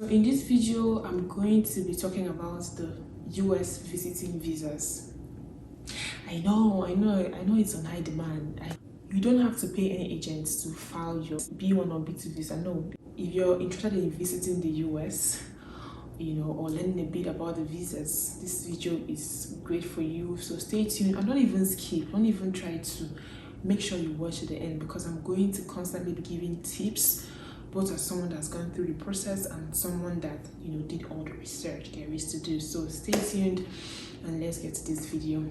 So in this video, I'm going to be talking about the US visiting visas. I know it's on high demand. You don't have to pay any agents to file your B1 or B2 visa. No, if you're interested in visiting the US, or learning a bit about the visas, this video is great for you. So stay tuned and don't even skip. Don't even try to. Make sure you watch to the end because I'm going to constantly be giving tips, both as someone that's gone through the process and someone that did all the research there is to do. So stay tuned and let's get to this video.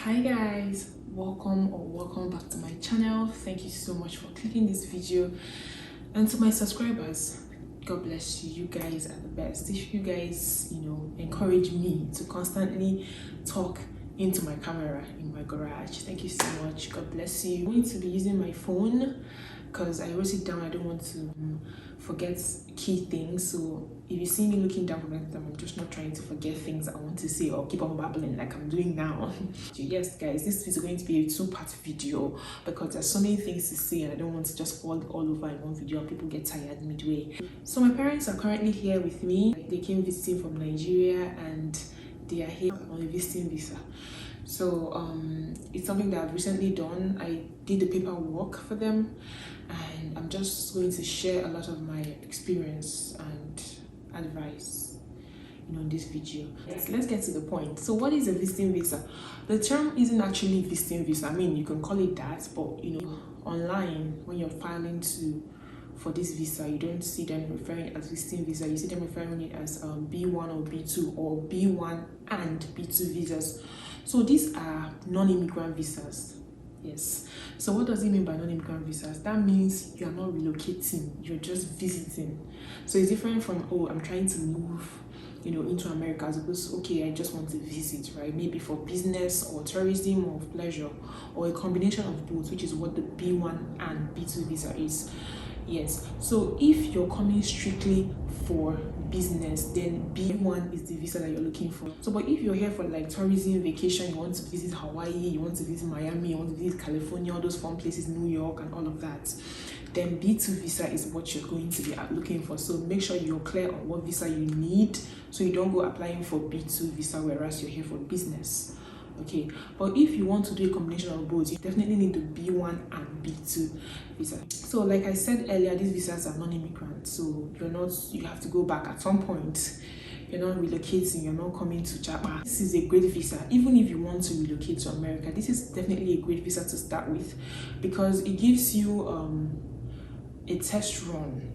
Hi guys, welcome back to my channel. Thank you so much for clicking this video. And to my subscribers, God bless you. You guys are the best. If you guys, encourage me to constantly talk into my camera in my garage, thank you so much. God bless you. I'm going to be using my phone because I wrote it down. I don't want to forget key things. So if you see me looking down from time, I'm just not trying to forget things I want to say or keep on babbling like I'm doing now. Yes guys, this is going to be a two-part video because there's so many things to say and I don't want to just fall all over in one video and people get tired midway. So my parents are currently here with me. They came visiting from Nigeria and they are here on a visiting visa. So it's something that I've recently done. I did the paperwork for them and I'm just going to share a lot of my experience and advice in this video. Let's get to the point. So what is a visiting visa? The term isn't actually visiting visa. I mean, you can call it that, but online when you're filing for this visa, you don't see them referring it as visiting visa. You see them referring it as B1 or B2 or B1 and B2 visas. So these are non-immigrant visas. Yes. So what does it mean by non-immigrant visas? That means you are not relocating, you're just visiting. So it's different from, oh, I'm trying to move into America, as opposed to, okay, I just want to visit, right? Maybe for business or tourism or pleasure or a combination of both, which is what the B1 and B2 visa is. Yes, so if you're coming strictly for business, then B1 is the visa that you're looking for. So but if you're here for like tourism, vacation, you want to visit Hawaii, you want to visit Miami, you want to visit California, all those fun places, New York and all of that, then B2 visa is what you're going to be looking for. So make sure you're clear on what visa you need so you don't go applying for B2 visa whereas you're here for business. Okay, but if you want to do a combination of both, you definitely need the B1 and B2 visa. So like I said earlier, these visas are non-immigrant, so you have to go back at some point. You're not relocating, you're not coming to Japan. This is a great visa. Even if you want to relocate to America, this is definitely a great visa to start with because it gives you a test run,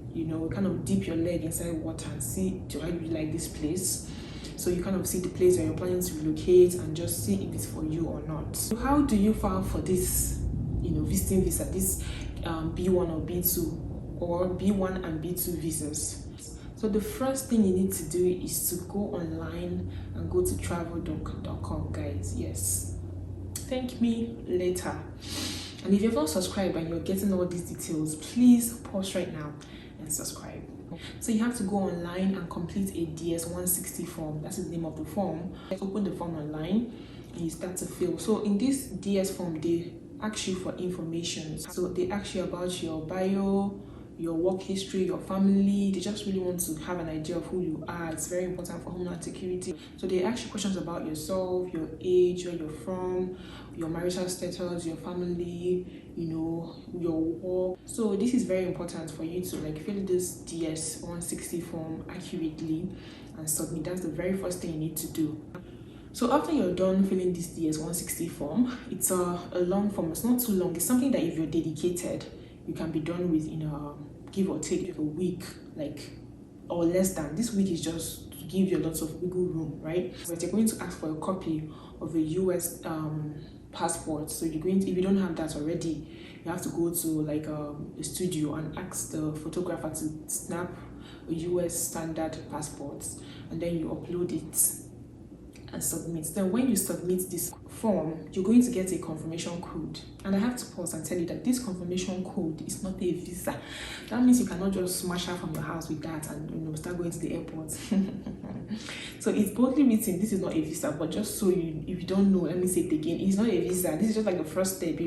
kind of dip your leg inside water and see, do I really like this place? So you kind of see the place where you're planning to relocate and just see if it's for you or not. So how do you file for this, visiting visa, this B1 or B2 or B1 and B2 visas? So the first thing you need to do is to go online and go to travel.state.gov, guys. Yes. Thank me later. And if you've not subscribed and you're getting all these details, please pause right now and subscribe. So you have to go online and complete a DS-160 form. That's the name of the form. Open the form online and you start to fill. So in this DS form, they ask you for information. So they ask you about your bio, your work history, your family. They just really want to have an idea of who you are. It's very important for homeland security. So they ask you questions about yourself, your age, where you're from, your marital status, your family, your work. So this is very important for you to fill this DS-160 form accurately and submit. That's the very first thing you need to do. So after you're done filling this DS-160 form, it's a long form. It's not too long. It's something that if you're dedicated, you can be done with in give or take a week, or less than. This week is just to give you lots of wiggle room, right? But you're going to ask for a copy of a US passport. So you're going to, if you don't have that already, you have to go to a studio and ask the photographer to snap a US standard passport, and then you upload it and submit. Then when you submit this form, you're going to get a confirmation code. And I have to pause and tell you that this confirmation code is not a visa. That means you cannot just smash out from your house with that and start going to the airport. So it's boldly written, this is not a visa, but just so you, if you don't know, let me say it again, it's not a visa. This is just like the first step.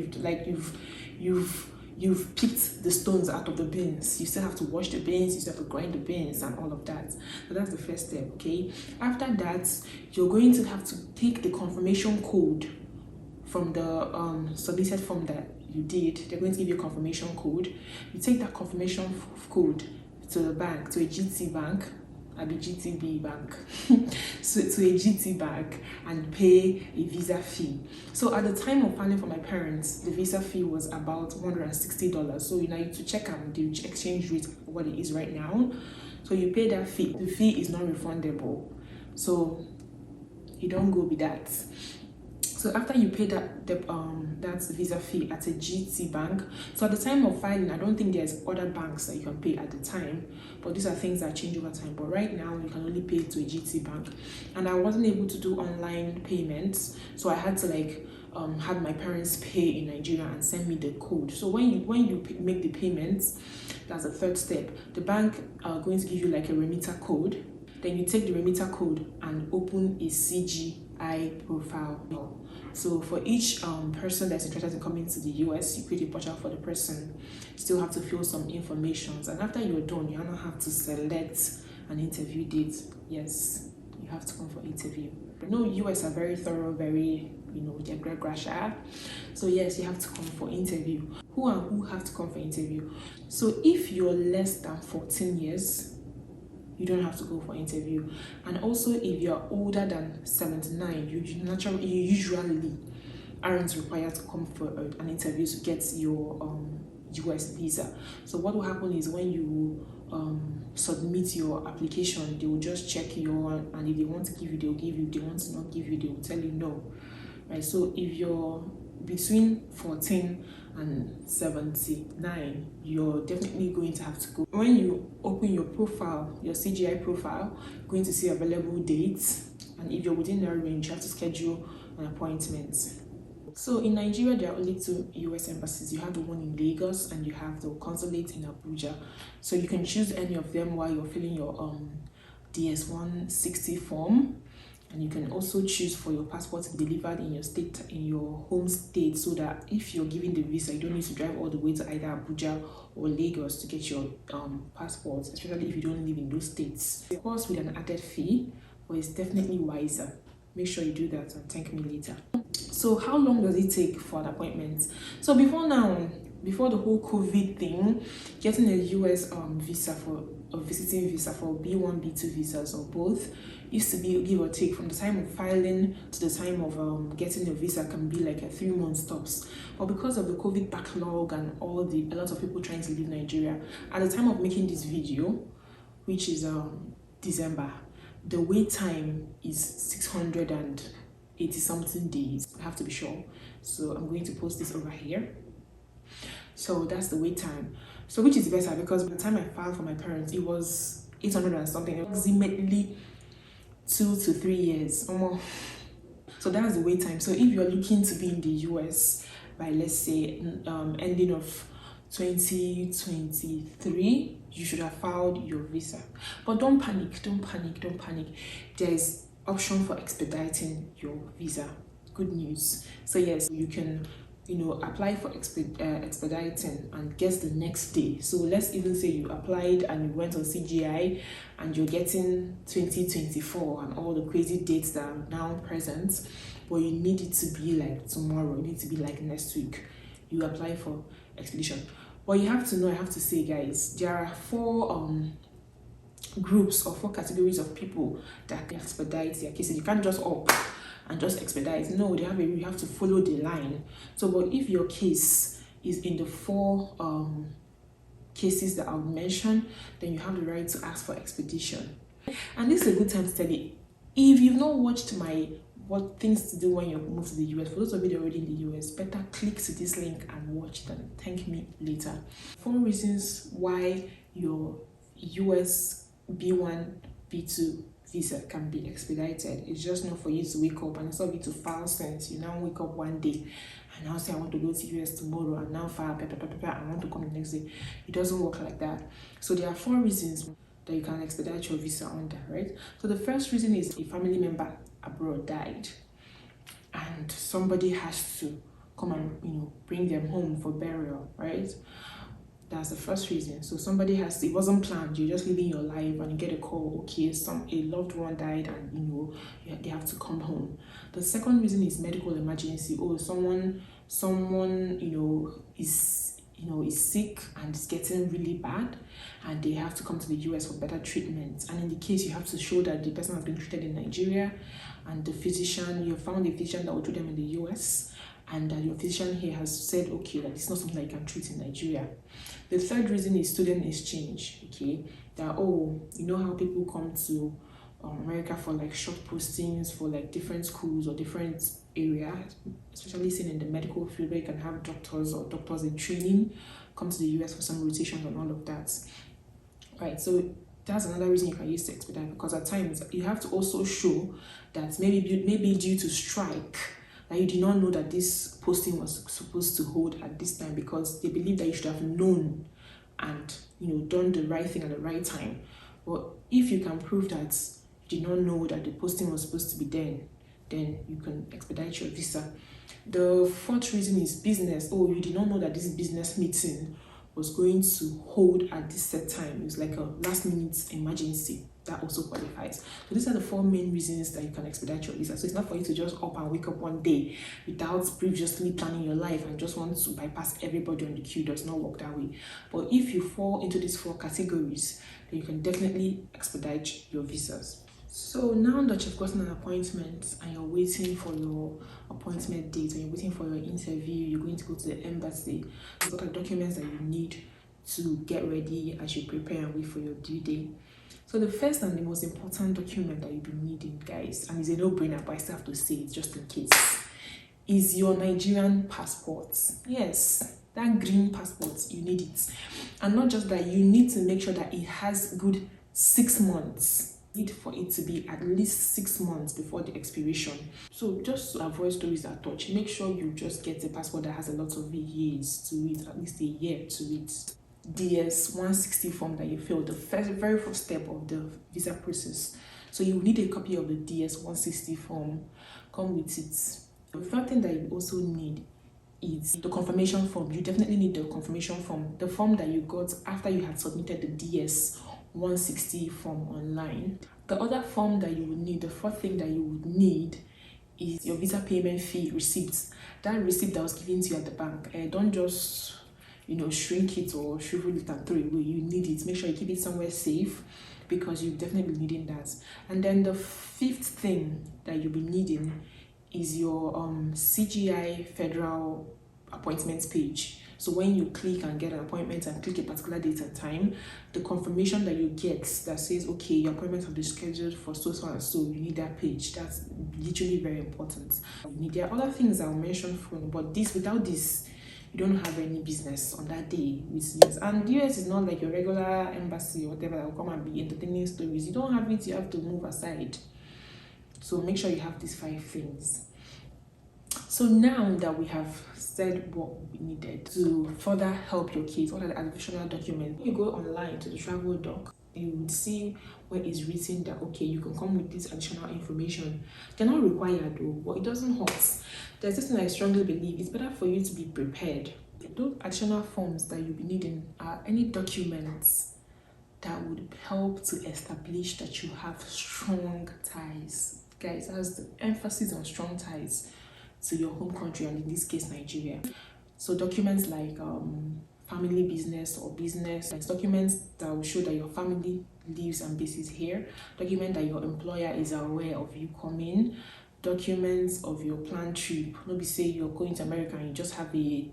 You've picked the stones out of the bins. You still have to wash the bins, you still have to grind the bins and all of that. So that's the first step, okay? After that, you're going to have to take the confirmation code from the submitted form that you did. They're going to give you a confirmation code. You take that confirmation code to the bank, to a GT bank, a GTB bank, so to a GT bank, and pay a visa fee. So at the time of filing for my parents, the visa fee was about $160. So you need to check the exchange rate, what it is right now. So you pay that fee. The fee is not refundable, so you don't go with that. So after you pay that visa fee at a GT bank, so at the time of filing, I don't think there's other banks that you can pay at the time, but these are things that change over time. But right now, you can only pay to a GT bank, and I wasn't able to do online payments, so I had to have my parents pay in Nigeria and send me the code. So when you make the payments, that's the third step. The bank are going to give you like a remitter code. Then you take the remitter code and open a CGI profile. So for each person that's interested in coming to the US, you create a profile for the person. You still have to fill some information. And after you're done, you now have to select an interview date. Yes, you have to come for interview. But no, US are very thorough, very, they're great grasha. So yes, you have to come for interview. Who have to come for interview? So if you're less than 14 years, you don't have to go for interview. And also if you're older than 79, you usually aren't required to come for an interview to get your US visa. So what will happen is when you submit your application, they will just check and if they want to give you, they'll give you. If they want to not give you, they will tell you no. Right? So if you're between 14 and 79, you're definitely going to have to go. When you open your profile, your CGI profile, you're going to see available dates, and if you're within that range, you have to schedule an appointment. So in Nigeria, there are only 2 US embassies. You have the one in Lagos and you have the consulate in Abuja. So you can choose any of them while you're filling your DS-160 form. And you can also choose for your passport to be delivered in your state, in your home state, so that if you're given the visa, you don't need to drive all the way to either Abuja or Lagos to get your passport, especially if you don't live in those states. Of course, with an added fee, but it's definitely wiser. Make sure you do that and thank me later. So how long does it take for an appointment? So before the whole COVID thing, getting a US visa for a visiting visa for B1, B2 visas or both used to be give or take from the time of filing to the time of getting a visa can be like a 3-month tops. But because of the COVID backlog and a lot of people trying to leave Nigeria, at the time of making this video, which is December, the wait time is 680 something days. I have to be sure. So I'm going to post this over here. So that's the wait time. So which is better, because by the time I filed for my parents, it was 800 and something, approximately 2 to 3 years or more. So that's the wait time. So if you're looking to be in the US by, let's say, ending of 2023, you should have filed your visa. But don't panic. There's option for expediting your visa. Good news. So yes, you can apply for expediting and get the next day. So let's even say you applied and you went on CGI and you're getting 2024 and all the crazy dates that are now present, but you need it to be like tomorrow, you need to be like next week. You apply for expedition. But you have to know, I have to say, guys, there are 4 groups or 4 categories of people that can expedite their cases. You can't just and just expedite. No, you have to follow the line. So, but if your case is in the 4 cases that I'll mention, then you have the right to ask for expedition. And this is a good time to tell you, if you've not watched my what things to do when you move to the US, for those of you that are already in the US, better click to this link and watch them. Thank me later. 4 reasons why your US B1, B2 visa can be expedited. It's just not for you to wake up and instead of you to file since you now wake up one day and now say I want to go to US tomorrow and now file I want to come the next day. It doesn't work like that. So there are 4 reasons that you can expedite your visa under, right? So the first reason is a family member abroad died and somebody has to come and bring them home for burial, right? That's the first reason. So somebody it wasn't planned, you're just living your life and you get a call, okay, a loved one died and they have to come home. The second reason is medical emergency. Oh, someone is sick and it's getting really bad and they have to come to the US for better treatment. And in the case, you have to show that the person has been treated in Nigeria and you found a physician that will treat them in the US, and that your physician here has said, okay, that it's not something that you can treat in Nigeria. The third reason is student exchange, okay? That, how people come to America for like short postings for like different schools or different areas, especially seen in the medical field where you can have doctors or doctors in training come to the US for some rotations and all of that. Right, so that's another reason you can use to expedite, because at times you have to also show that maybe due to strike, that you did not know that this posting was supposed to hold at this time, because they believe that you should have known and done the right thing at the right time. But if you can prove that you did not know that the posting was supposed to be done, then you can expedite your visa. The fourth reason is business. Oh, you did not know that this business meeting was going to hold at this set time. It's like a last minute emergency. That also qualifies. So these are the 4 main reasons that you can expedite your visa. So it's not for you to just up and wake up one day without previously planning your life and just want to bypass everybody on the queue. It does not work that way. But if you fall into these 4 categories, then you can definitely expedite your visas. So now that you've gotten an appointment and you're waiting for your appointment date and you're waiting for your interview, you're going to go to the embassy. What are documents that you need to get ready as you prepare and wait for your due date? So the first and the most important document that you'll be needing, guys, and it's a no-brainer, but I still have to say it just in case, is your Nigerian passport. Yes, that green passport, you need it. And not just that, you need to make sure that it has good 6 months. Need for it to be at least 6 months before the expiration. So just to avoid stories that touch, make sure you just get a passport that has a lot of years to it, at least a year to it. DS-160 form that you fill, the very first step of the visa process. So you need a copy of the DS-160 form. Come with it. The third thing that you also need is the confirmation form. You definitely need the confirmation form, the form that you got after you had submitted the DS-160 form online. The other form that you would need, the fourth thing that you would need, is your visa payment fee receipt. That receipt that was given to you at the bank. Don't just shrink it or shrivel it and throw it away. You need it. Make sure you keep it somewhere safe, because you'll definitely be needing that. And then the fifth thing that you'll be needing is your CGI federal appointments page. So when you click and get an appointment and click a particular date and time, the confirmation that you get that says, okay, your appointment will be scheduled for so and so, you need that page. That's literally very important. There are other things I'll mention for you, but without this, you don't have any business on that day with US. And US is not like your regular embassy or whatever that will come and be entertaining stories. You don't have it, you have to move aside. So make sure you have these 5 things. So now that we have said what we needed to further help your case, what are the additional documents? When you go online to the travel doc, you would see where it's written that, okay, you can come with this additional information. They're not required though, but it doesn't hurt. There's this thing I strongly believe, it's better for you to be prepared. Those additional forms that you'll be needing are any documents that would help to establish that you have strong ties. Guys, that's the emphasis on strong ties to your home country, and in this case, Nigeria. So documents like family business or business, like documents that will show that your family lives and bases here, document that your employer is aware of you coming, documents of your planned trip. Maybe say you're going to America and you just have a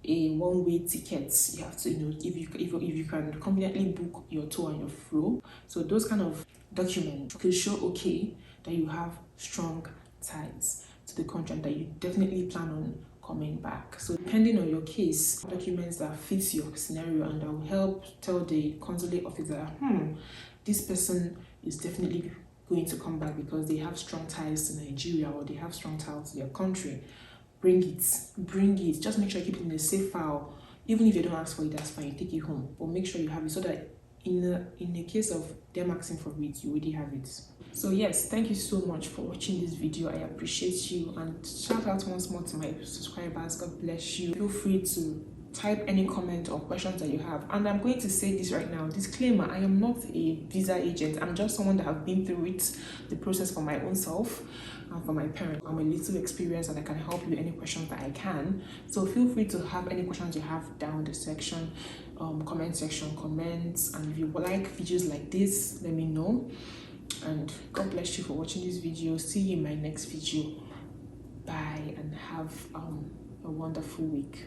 one-way ticket. You have to, if you can conveniently book your tour and your fro. So those kind of documents could show, okay, that you have strong ties to the country and that you definitely plan on coming back. So depending on your case, documents that fits your scenario and that will help tell the consulate officer, this person is definitely going to come back because they have strong ties to Nigeria or they have strong ties to their country, bring it. Just make sure you keep it in a safe file. Even if you don't ask for it, that's fine, you take it home, but make sure you have it so that in the case of them asking for it, you already have it. So yes, thank you so much for watching this video. I appreciate you, and shout out once more to my subscribers. God bless you. Feel free to type any comment or questions that you have. And I'm going to say this right now, disclaimer, I am not a visa agent. I'm just someone that have been through it, the process for my own self and for my parents. I'm a little experienced and I can help you with any questions that I can. So feel free to have any questions you have down the section, comment section, comments. And if you like videos like this, let me know. And God bless you for watching this video. See you in my next video. Bye, and have a wonderful week.